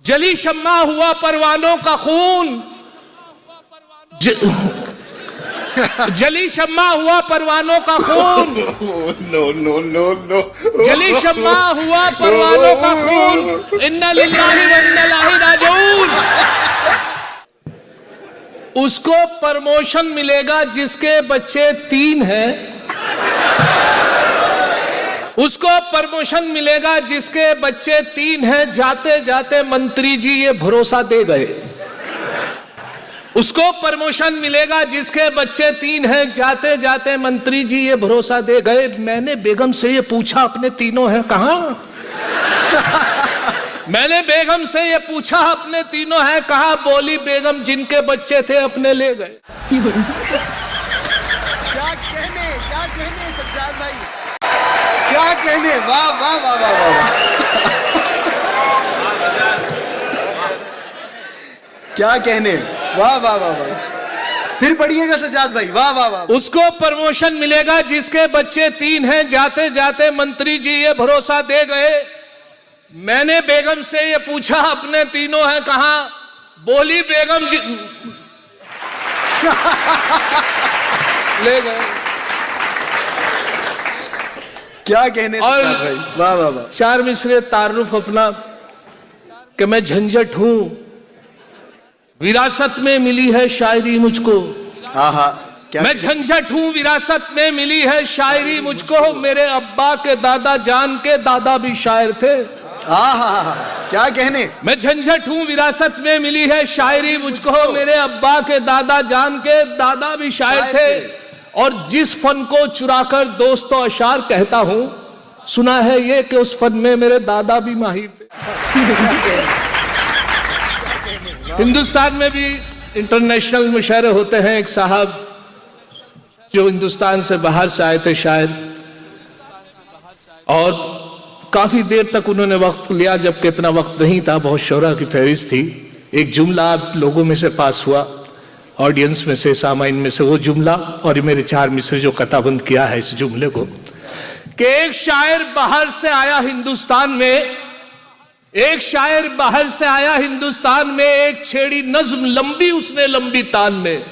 जली शम्मा हुआ परवानों का खून, जली शम्मा हुआ परवानों का खून, नो नो नो नो, जली शम्मा हुआ परवानों का खून, इन्ना लिल्लाहि व इन्ना इलैहि राजिऊन। उसको प्रमोशन मिलेगा जिसके बच्चे 3 हैं, उसको प्रमोशन मिलेगा जिसके बच्चे 3 हैं। जाते जाते मंत्री जी ये भरोसा दे गए। उसको प्रमोशन मिलेगा जिसके बच्चे 3 हैं। जाते जाते मंत्री जी ये भरोसा दे गए। मैंने बेगम से ये पूछा अपने तीनों हैं कहां? मैंने बेगम से ये पूछा अपने तीनों हैं कहां? बोली बेगम जिनके बच्चे थे अपने ले गए। क्या कहने सज्जाद भाई, क्या कहने। वाह वाह वाह वाह वाह, क्या कहने। वाह वाह वाह वाह, फिर पढ़िएगा सज्जाद भाई। वाह वाह वाह। उसको प्रमोशन मिलेगा जिसके बच्चे 3 हैं। जाते जाते मंत्री जी ये भरोसा दे गए। मैंने बेगम से ये पूछा अपने तीनों हैं कहां? बोली बेगम जी ले गए। क्या कहने और सज्जाद भाई। वाह वाह वाह। 4 मिसरे तारुफ अपना कि मैं झंझट हूं, विरासत में मिली है शायरी मुझको। आहा, क्या मैं झंझट हूं, विरासत में मिली है शायरी मुझको। मेरे अब्बा के दादा जान के दादा भी शायर थे। आहा, क्या कहने। मैं झंझट हूं, विरासत में मिली है शायरी मुझको। मेरे अब्बा के दादा जान के दादा भी शायर थे। और जिस फन को चुराकर दोस्तों अशार कहता हूं, सुना है ये कि उस फन में मेरे दादा भी माहिर थे। हिंदुस्तान में भी इंटरनेशनल मुशायरे होते हैं। एक साहब जो हिंदुस्तान से बाहर से आए थे शायर, और काफी देर तक उन्होंने वक्त लिया, जबकि इतना वक्त नहीं था, बहुत शोरा की फहरिस्त थी। एक जुमला आप लोगों में से पास हुआ, ऑडियंस में से, सामाइन में से, वो जुमला और ये मेरे 4 मिसरे जो कताबंद किया है इस जुमले को, कि एक शायर बाहर से आया हिंदुस्तान में, एक शायर बाहर से आया हिंदुस्तान में, एक छेड़ी नज्म लंबी उसने लंबी तान में।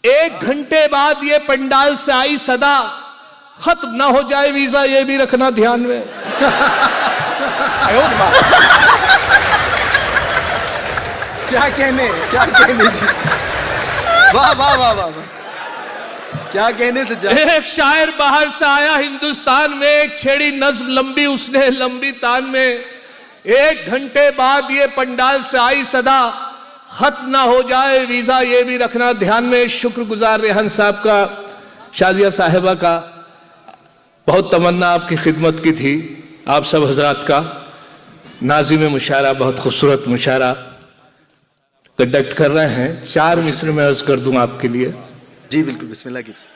1 घंटे बाद ये पंडाल से आई सदा, खत्म ना हो जाए वीजा ये भी रखना ध्यान में। क्या कहने जी। वाह वाह वाह वाह, क्या कहने से। एक शायर बाहर से आया हिंदुस्तान में, एक छेड़ी नज्म लंबी उसने लंबी तान में। 1 घंटे बाद ये पंडाल से आई सदा, खत्म ना हो जाए वीजा ये भी रखना ध्यान में। शुक्रगुजार रेहान साहब का, शाजिया साहिबा का, बहुत तमन्ना आपकी खिदमत की थी। आप सब हजरात का नाज़िम मुशायरा, बहुत खूबसूरत मुशायरा कंडक्ट कर रहे हैं। 4 मिसरे में अर्ज कर दूं आपके लिए। जी बिल्कुल, बिस्मिल्लाह कीजिए।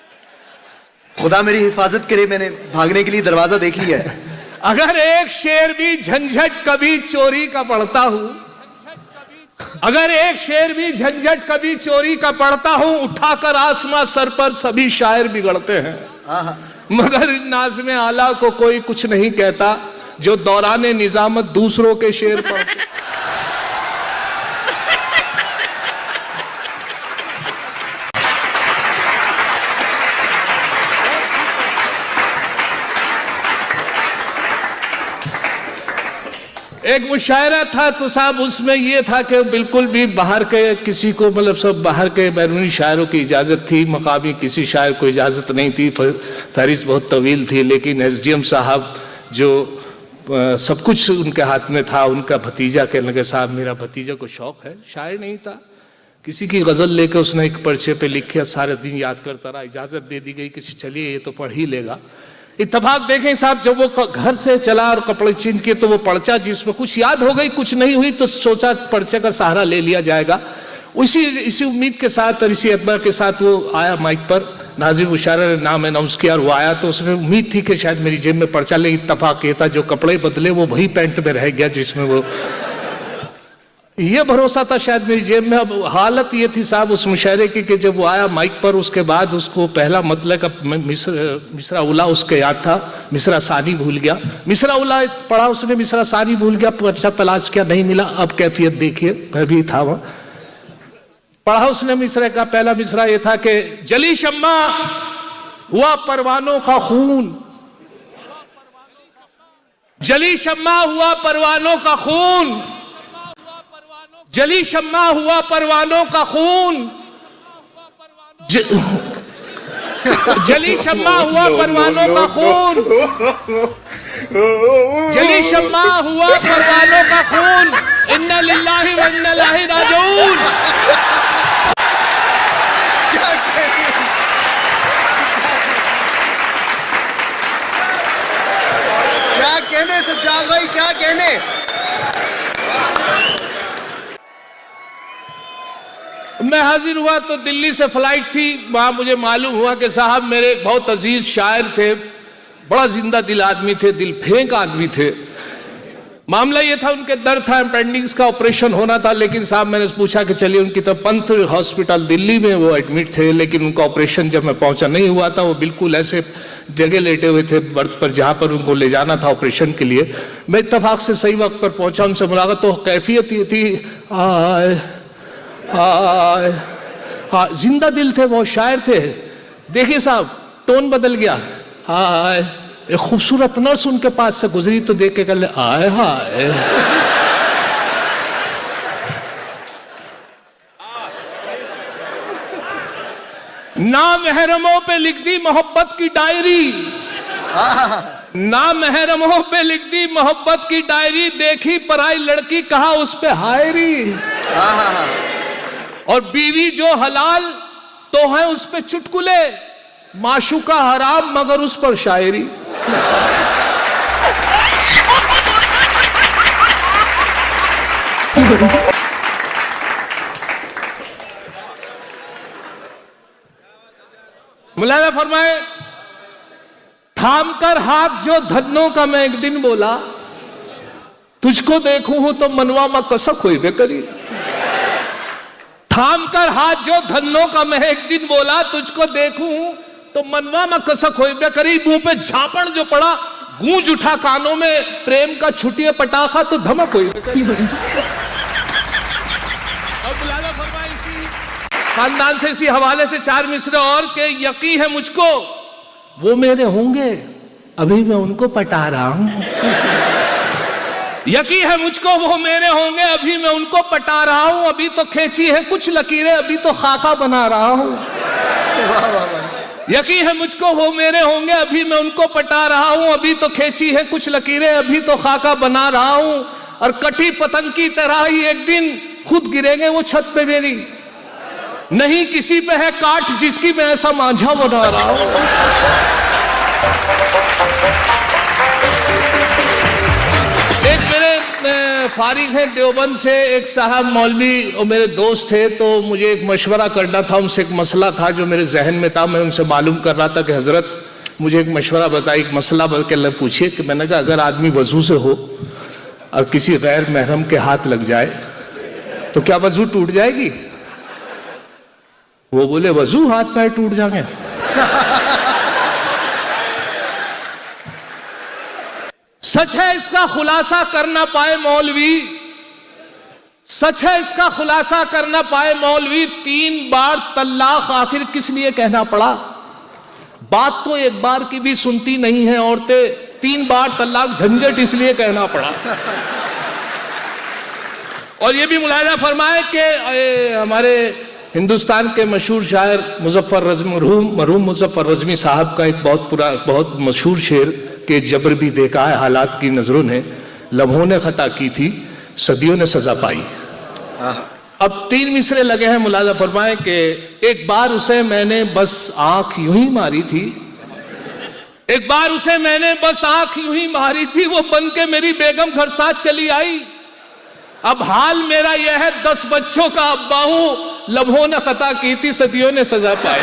खुदा मेरी हिफाजत करे, मैंने भागने के लिए दरवाजा देख लिया है। अगर एक शेर भी झंझट कभी चोरी का पढ़ता हूं, अगर एक शेर भी झंझट कभी चोरी का पढ़ता हूं, उठाकर आसमां सर पर सभी शायर बिगड़ते हैं। मगर इन नाज़िम आला को कोई कुछ नहीं कहता जो दौराने निजामत दूसरों के शेर पढ़ते। एक मुशायरा था तो साहब उसमें ये था कि बिल्कुल भी बाहर के किसी को, मतलब सब बाहर के बैरूनी शायरों की इजाज़त थी, मकामी किसी शायर को इजाज़त नहीं थी। फहरिस्त बहुत तवील थी, लेकिन SDM साहब जो सब कुछ उनके हाथ में था, उनका भतीजा कहने लगे साहब मेरा भतीजा को शौक़ है, शायर नहीं था, किसी की गज़ल लेकर उसने एक पर्चे पे लिखे, सारे दिन याद करता रहा। इजाज़त दे दी गई कि चलिए ये तो पढ़ ही लेगा। इत्तफाक देखें साहब, जब वो घर से चला और कपड़े चेंज किए तो वो पर्चा जिसमें कुछ याद हो गई कुछ नहीं हुई, तो सोचा पर्चे का सहारा ले लिया जाएगा। इसी उम्मीद के साथ और इसी एतबार के साथ वो आया माइक पर, नाज़िम मुशायरा ने नाम अनाउंस किया और वो आया, तो उसने उम्मीद थी कि शायद मेरी जेब में पर्चा ले। इत्तफाक ये था जो कपड़े बदले वो वही पैंट में रह गया जिसमें वो ये भरोसा था शायद मेरी जेब में। अब हालत ये थी साहब उस मुशायरे की कि जब वो आया माइक पर, उसके बाद उसको पहला मतलब का मिसरा उला उसके याद था, मिसरा सानी भूल गया। मिसरा उला पढ़ा उसने, मिसरा सानी भूल गया, पर्चा तलाश किया, नहीं मिला। अब कैफियत देखिए, मैं भी था वहां। पढ़ा उसने मिसरे का पहला मिसरा ये था कि जली शम्मा हुआ परवानों का खून, जली शम्मा हुआ परवानों का खून, जली शम्मा हुआ परवानों का खून, जली शम्मा हुआ परवानों का खून, जली शम्मा हुआ परवानों का खून, इन्ना लिल्लाहि व इन्ना इलैहि राजिऊन। क्या कहने सज्जाद भाई, क्या कहने। मैं हाजिर हुआ तो दिल्ली से फ्लाइट थी, वहां मुझे मालूम हुआ कि साहब मेरे बहुत अजीज शायर थे, बड़ा जिंदा दिल आदमी थे, दिल फेंक आदमी थे। मामला ये था उनके दर्द था, अपेंडिक्स का ऑपरेशन होना था, लेकिन साहब मैंने पूछा कि चलिए उनकी तो पंथ हॉस्पिटल दिल्ली में वो एडमिट थे, लेकिन उनका ऑपरेशन जब मैं पहुंचा नहीं हुआ था, वो बिल्कुल ऐसे जगह लेटे हुए थे बर्थ पर जहां पर उनको ले जाना था ऑपरेशन के लिए। मैं इत्तेफाक से सही वक्त पर पहुंचा, उनसे मुलाकात, तो कैफियत ये थी आए हाय, हाँ जिंदा दिल थे, वो शायर थे। देखिए साहब टोन बदल गया, हाय एक खूबसूरत नर्स उनके पास से गुजरी तो देख के कर ले आए हाय। ना महरमों पे लिख दी मोहब्बत की डायरी, ना महरमों पे लिख दी मोहब्बत की डायरी, देखी पराई लड़की कहा उस पे हायरी। और बीवी जो हलाल तो है उस पे चुटकुले, माशूका हराम मगर उस पर शायरी। मुलायदा फरमाए, थाम कर हाथ जो धन्नों का मैं एक दिन बोला, तुझको देखूं हूं तो मनवा में कसक हुई बेकरी। थाम कर हाथ जो धन्नों का मैं एक दिन बोला, तुझको देखूं तो मनवा में कसक होई बेकरी। मुंह पे झापड़ जो पड़ा, गूंज उठा कानों में, प्रेम का छुटिए पटाखा तो धमक हुई बेकरी। और बुलाना फरमाई इसी खानदान से, इसी हवाले से चार मिसरे और के, यकीन है मुझको वो मेरे होंगे अभी मैं उनको पटा रहा हूं। यकीन है मुझको वो मेरे होंगे अभी मैं उनको पटा रहा हूं। अभी तो खींची है कुछ लकीरें, अभी तो खाका बना रहा हूं। यकीन है मुझको वो मेरे होंगे अभी मैं उनको पटा रहा हूं। अभी तो खींची है कुछ लकीरें, अभी तो खाका बना रहा हूं। और कटी पतंग की तरह ही एक दिन खुद गिरेंगे वो छत पे मेरी। नहीं किसी पे है काट जिसकी मैं ऐसा मांझा बना रहा हूं। एक मेरे फारिग हैं देवबंद से, एक साहब मौलवी और मेरे दोस्त थे, तो मुझे एक मशवरा करना था उनसे। एक मसला था जो मेरे जहन में था, मैं उनसे मालूम कर रहा था कि हजरत मुझे एक मशवरा बताइए, एक मसला बल्कि पूछिए। कि मैंने कहा अगर आदमी वजू से हो और किसी गैर महरम के हाथ लग जाए तो क्या वजू टूट जाएगी? वो बोले वजू हाथ पैर टूट जाएंगे। सच है इसका खुलासा कर ना पाए मौलवी, सच है इसका खुलासा कर ना पाए मौलवी। 3 बार तल्लाक आखिर किस लिए कहना पड़ा? बात तो एक बार की भी सुनती नहीं है औरतें, 3 बार तल्लाक झंझट इसलिए कहना पड़ा। और ये भी मुलाहिजा फरमाए कि हमारे हिंदुस्तान के मशहूर शायर मुजफ्फर रज़मी, मरहूम मुजफ्फर रज़मी साहब का एक बहुत मशहूर शेर के जबर भी देखा है हालात की नजरों ने, लम्हों ने खता की थी सदियों ने सजा पाई। अब 3 मिसरे लगे हैं, मुलाहिजा फरमाए कि एक बार उसे मैंने बस आंख यूं ही मारी थी, एक बार उसे मैंने बस आंख यूं ही मारी थी, वो बन के मेरी बेगम घर साथ चली आई। अब हाल मेरा यह है 10 बच्चों का अब्बा हूं, लम्हों ने खता की थी सदियों ने सजा पाई।